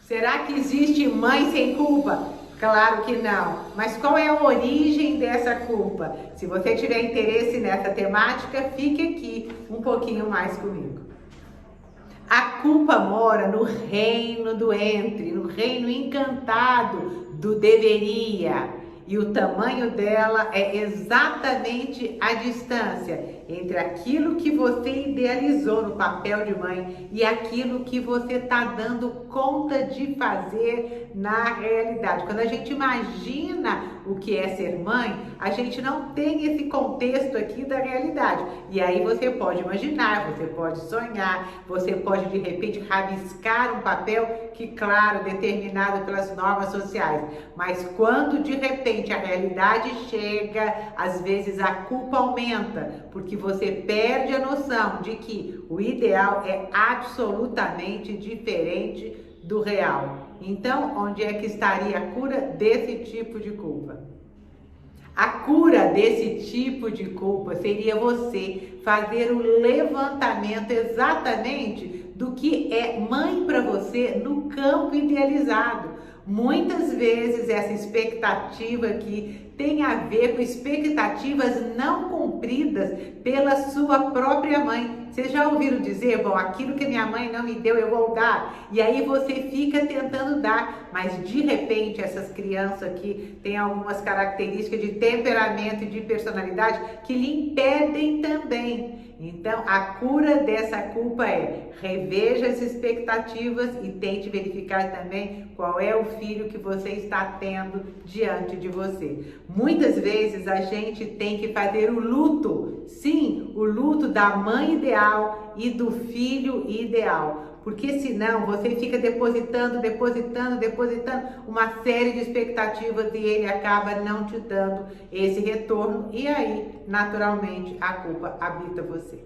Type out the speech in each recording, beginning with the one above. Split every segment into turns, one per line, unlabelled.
Será que existe mãe sem culpa? Claro que não. Mas qual é a origem dessa culpa? Se você tiver interesse nessa temática, fique aqui um pouquinho mais comigo. A culpa mora no reino do entre, no reino encantado do deveria. E o tamanho dela é exatamente a distância entre aquilo que você idealizou no papel de mãe e aquilo que você está dando conta de fazer na realidade. Quando a gente imagina o que é ser mãe, a gente não tem esse contexto aqui da realidade. E aí você pode imaginar, você pode sonhar, você pode de repente rabiscar um papel que, claro, determinado pelas normas sociais. Mas quando de repente a realidade chega, às vezes a culpa aumenta, porque você perde a noção de que o ideal é absolutamente diferente do real. Então, onde é que estaria a cura desse tipo de culpa? A cura desse tipo de culpa seria você fazer o levantamento exatamente do que é mãe para você no campo idealizado. Muitas vezes essa expectativa aqui tem a ver com expectativas não cumpridas pela sua própria mãe. Vocês já ouviram dizer, bom, aquilo que minha mãe não me deu, eu vou dar. E aí você fica tentando dar, mas de repente essas crianças aqui têm algumas características de temperamento e de personalidade que lhe impedem também. Então, a cura dessa culpa é reveja as expectativas e tente verificar também qual é o filho que você está tendo diante de você. Muitas vezes a gente tem que fazer o luto, sim, o luto da mãe ideal e do filho ideal. Porque senão você fica depositando uma série de expectativas e ele acaba não te dando esse retorno e aí, naturalmente, a culpa habita você.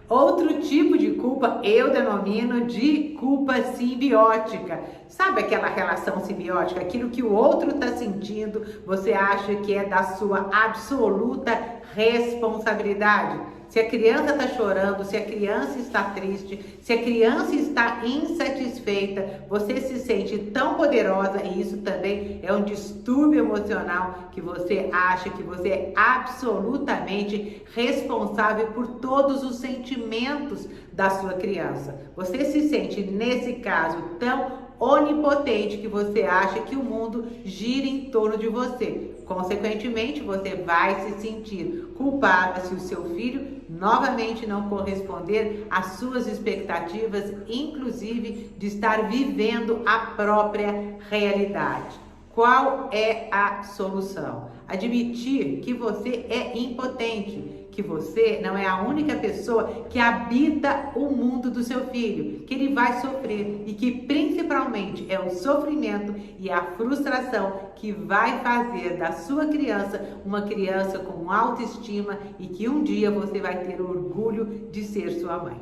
Outro tipo de culpa eu denomino de culpa simbiótica. Sabe aquela relação simbiótica? Aquilo que o outro está sentindo, você acha que é da sua absoluta responsabilidade. Se a criança está chorando, se a criança está triste, se a criança está insatisfeita, você se sente tão poderosa e isso também é um distúrbio emocional que você acha que você é absolutamente responsável por todos os sentimentos da sua criança. Você se sente, nesse caso, tão onipotente que você acha que o mundo gira em torno de você. Consequentemente, você vai se sentir culpada se o seu filho novamente não corresponder às suas expectativas, inclusive de estar vivendo a própria realidade. Qual é a solução? Admitir que você é impotente, que você não é a única pessoa que habita o mundo do seu filho, que ele vai sofrer e que principalmente é o sofrimento e a frustração que vai fazer da sua criança uma criança com autoestima e que um dia você vai ter orgulho de ser sua mãe.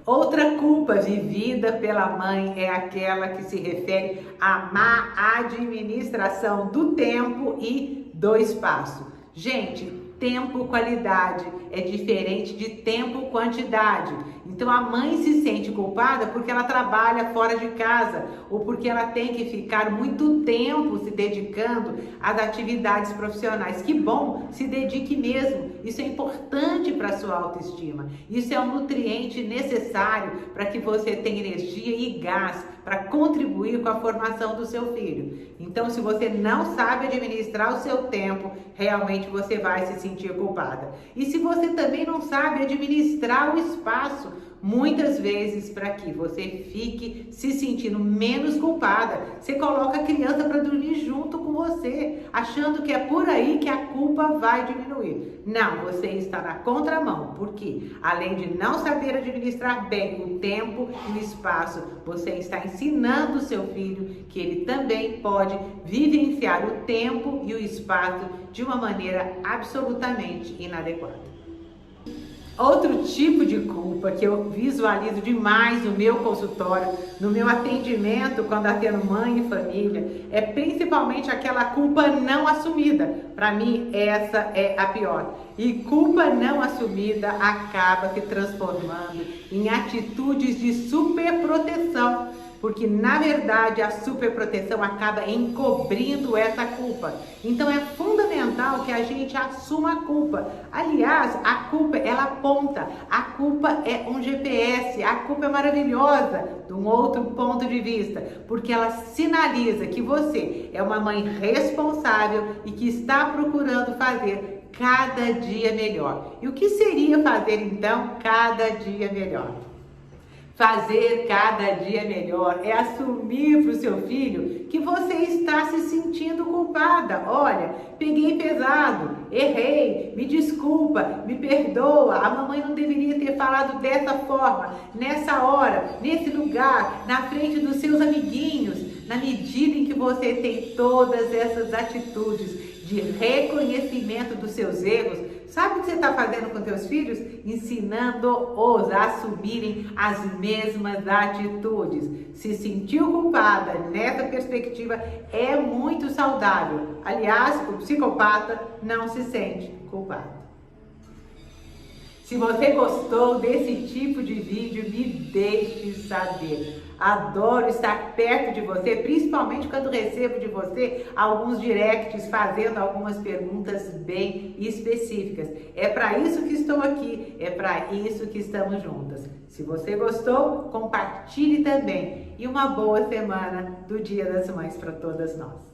Outra culpa vivida pela mãe é aquela que se refere à má administração do tempo e do espaço. Gente, tempo qualidade é diferente de tempo quantidade. Então a mãe se sente culpada porque ela trabalha fora de casa ou porque ela tem que ficar muito tempo se dedicando às atividades profissionais. Que bom, se dedique mesmo. Isso é importante para a sua autoestima. Isso é um nutriente necessário para que você tenha energia e gás para contribuir com a formação do seu filho. Então, se você não sabe administrar o seu tempo, realmente você vai se sentir culpada. E se você também não sabe administrar o espaço, muitas vezes para que você fique se sentindo menos culpada, você coloca a criança para dormir junto com você, achando que é por aí que a culpa vai diminuir. Não, você está na contramão, porque além de não saber administrar bem o tempo e o espaço, você está ensinando o seu filho que ele também pode vivenciar o tempo e o espaço de uma maneira absolutamente inadequada. Outro tipo de culpa que eu visualizo demais no meu consultório, no meu atendimento quando atendo mãe e família, é principalmente aquela culpa não assumida. Para mim, essa é a pior. E culpa não assumida acaba se transformando em atitudes de superproteção, porque na verdade a superproteção acaba encobrindo essa culpa. Então é fundamental que a gente assuma a culpa. Aliás, a culpa ela aponta, a culpa é um GPS, a culpa é maravilhosa de um outro ponto de vista, porque ela sinaliza que você é uma mãe responsável e que está procurando fazer cada dia melhor. E o que seria fazer então cada dia melhor? Fazer cada dia melhor é assumir para o seu filho que você está se sentindo culpada. Olha, peguei pesado, errei, me desculpa, me perdoa. A mamãe não deveria ter falado dessa forma, nessa hora, nesse lugar, na frente dos seus amiguinhos. Na medida em que você tem todas essas atitudes de reconhecimento dos seus erros, sabe o que você está fazendo com seus filhos? Ensinando-os a assumirem as mesmas atitudes. Se sentiu culpada nessa perspectiva é muito saudável. Aliás, o psicopata não se sente culpado. Se você gostou desse tipo de vídeo, me deixe saber. Adoro estar perto de você, principalmente quando recebo de você alguns directs fazendo algumas perguntas bem específicas. É para isso que estou aqui, é para isso que estamos juntas. Se você gostou, compartilhe também. E uma boa semana do Dia das Mães para todas nós.